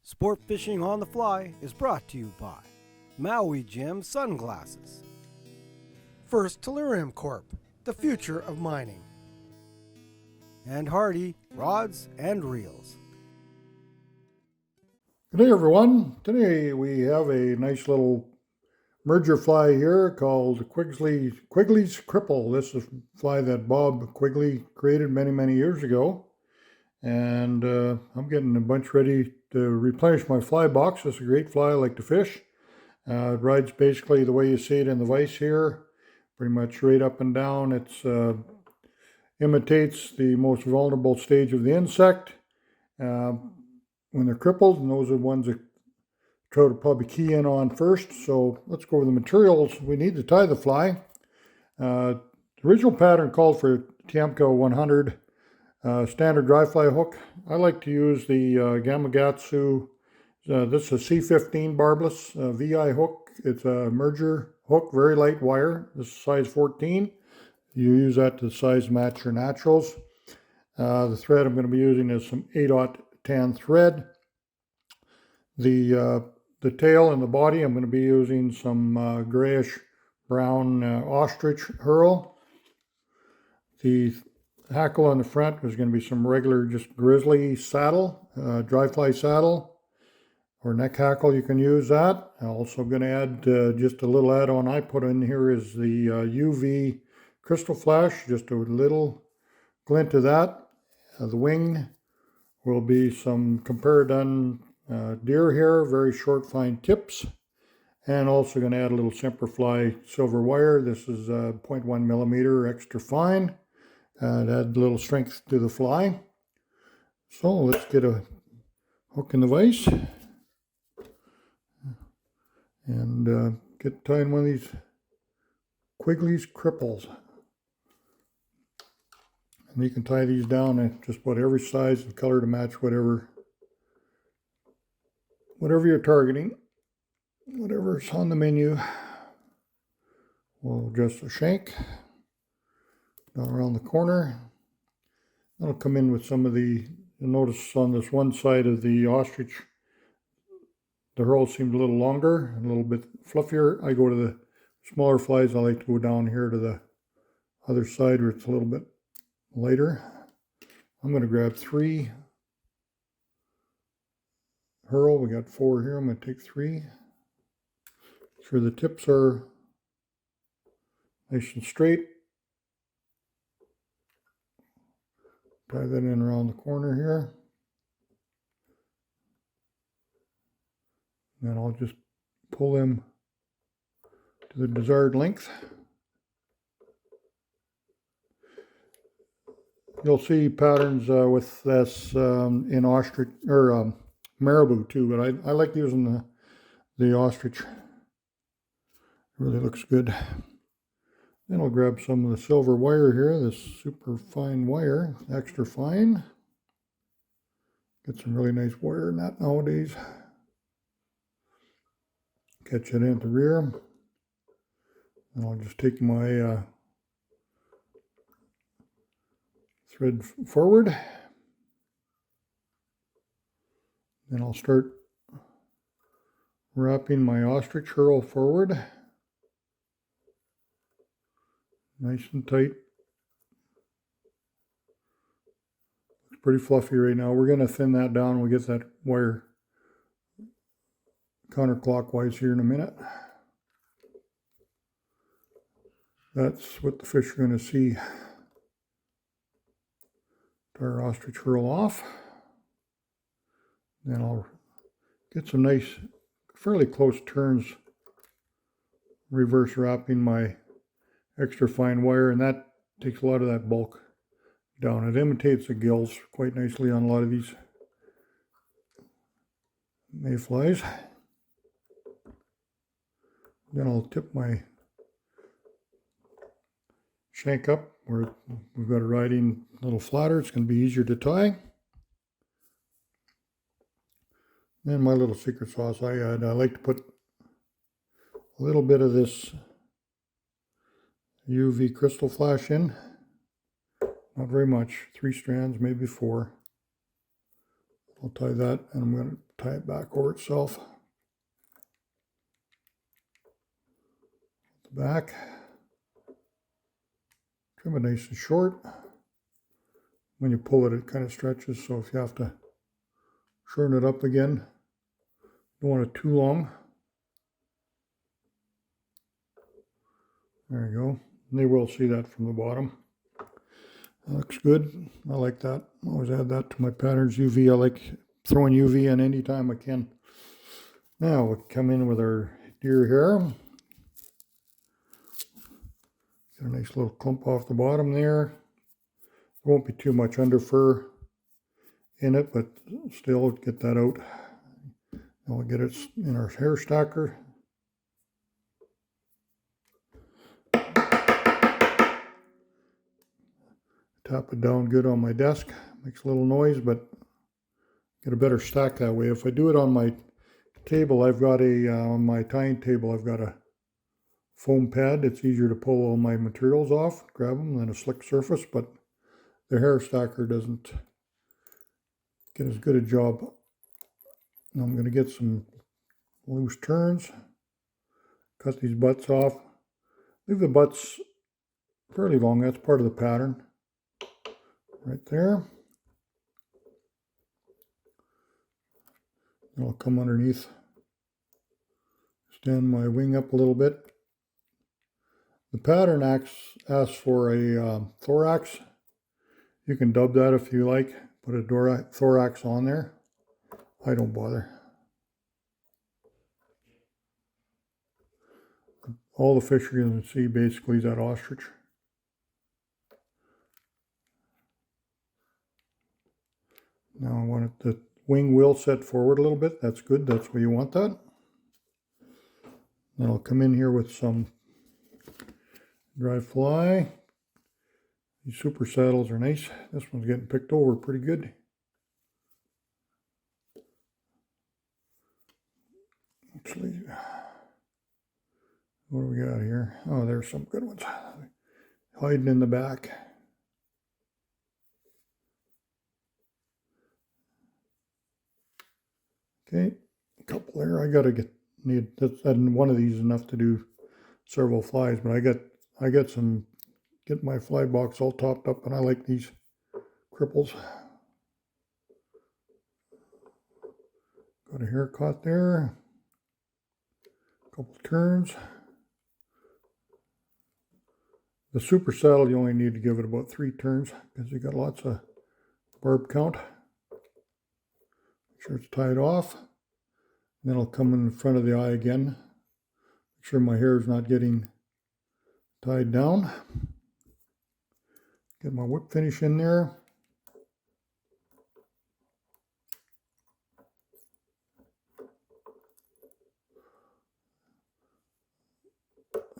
Sport Fishing on the Fly is brought to you by Maui Jim Sunglasses. First Tellurium Corp., the future of mining. And Hardy Rods and Reels. Good day, everyone. Today we have a nice little merger fly here called Quigley's Cripple. This is a fly that Bob Quigley created many years ago. And I'm getting a bunch ready to replenish my fly box. It's a great fly I like to fish. It rides basically the way you see it in the vise here, pretty much right up and down. It imitates the most vulnerable stage of the insect when they're crippled, and those are the ones that try to probably key in on first. So let's go over the materials we need to tie the fly. The original pattern called for Tiamco 100 standard dry fly hook. I like to use the Gamakatsu. This is a C15 barbless VI hook. It's a merger hook, very light wire. This is size 14. You use that to size match your naturals. The thread I'm going to be using is some 8/0 tan thread. The tail and the body, I'm going to be using some grayish brown Ostrich Herl. The hackle on the front is going to be some regular just Grizzly saddle, dry fly saddle, or neck hackle. You can use that. I'm also going to add just a little add-on I put in here is the UV crystal flash, just a little glint of that. The wing will be some Comparadun deer hair, very short fine tips, and also going to add a little Semperfli silver wire. This is 0.1 millimeter extra fine. To add a little strength to the fly. So let's get a hook in the vise and get tying one of these Quigley's Cripples. And you can tie these down at just about every size and color to match whatever you're targeting, whatever's on the menu. We'll adjust the shank down around the corner. That'll come in with some of the, you'll notice on this one side of the Ostrich, the Herl seemed a little longer, a little bit fluffier. I go to the smaller flies, I like to go down here to the other side where it's a little bit lighter. I'm going to grab 3 Herl. We got 4 here. I'm going to take 3. Make sure the tips are nice and straight. Tie that in around the corner here. Then I'll just pull them to the desired length. You'll see patterns with this in Ostrich or Marabou too, but I like using the Ostrich. It really looks good. Then I'll grab some of the silver wire here, this super fine wire, extra fine. Get some really nice wire in that nowadays. Catch it in at the rear. And I'll just take my thread forward. Then I'll start wrapping my Ostrich Herl forward. Nice and tight. It's pretty fluffy right now. We're going to thin that down. We'll get that wire counterclockwise here in a minute. That's what the fish are going to see. Our Ostrich Herl off. Then I'll get some nice, fairly close turns, reverse wrapping my extra fine wire, and that takes a lot of that bulk down. It imitates the gills quite nicely on a lot of these mayflies. Then I'll tip my shank up where we've got a riding a little flatter. It's going to be easier to tie. Then my little secret sauce I add, I like to put a little bit of this UV crystal flash in. Not very much, 3 strands, maybe 4. I'll tie that, and I'm going to tie it back over itself. The back. Trim it nice and short. When you pull it, it kind of stretches, so if you have to shorten it up again, don't want it too long. There you go. And they will see that from the bottom. That looks good. I like that. I always add that to my patterns. UV, I like throwing UV in anytime I can. Now we'll come in with our deer hair. Get a nice little clump off the bottom there. There won't be too much under fur in it, but still get that out. And we'll get it in our hair stacker. Tap it down good on my desk. Makes a little noise, but get a better stack that way. If I do it on my table, I've got on my tying table, I've got a foam pad. It's easier to pull all my materials off, grab them, than a slick surface, but the hair stacker doesn't get as good a job. Now I'm going to get some loose turns, cut these butts off. Leave the butts fairly long. That's part of the pattern. Right there. I'll come underneath, stand my wing up a little bit. The pattern asks for a thorax. You can dub that if you like. Put a thorax on there. I don't bother. All the fish you're going to see basically is that ostrich. Now I want it, the wing will set forward a little bit. That's good. That's where you want that. Then I'll come in here with some dry fly. These super saddles are nice. This one's getting picked over pretty good. Actually, what do we got here? Oh, there's some good ones. Hiding in the back. Okay, a couple there. I gotta need one of these enough to do several flies, but I get my fly box all topped up, and I like these cripples. Got a haircut there. A couple turns. The super saddle, you only need to give it about 3 turns because you got lots of barb count. Make sure it's tied off. And then I'll come in front of the eye again. Make sure my hair is not getting tied down. Get my whip finish in there.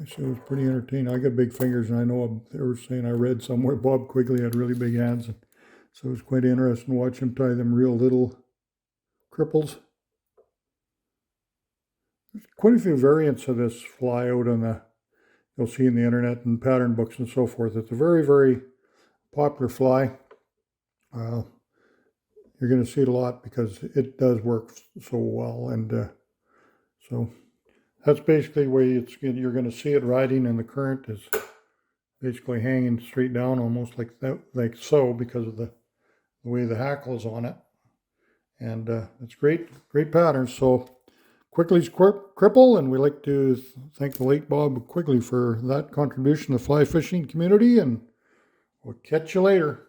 I said it was pretty entertaining. I got big fingers, and I know they were saying, I read somewhere Bob Quigley had really big hands, and so it was quite interesting to watch him tie them real little cripples. There's quite a few variants of this fly out on you'll see in the internet and pattern books and so forth. It's a very, very popular fly. You're going to see it a lot because it does work so well, and so that's basically where you're going to see it riding, and the current is basically hanging straight down, almost like that, like so, because of the way the hackle is on it. And it's great pattern. So Quigley's Cripple, and we'd like to thank the late Bob Quigley for that contribution to the fly fishing community, and we'll catch you later.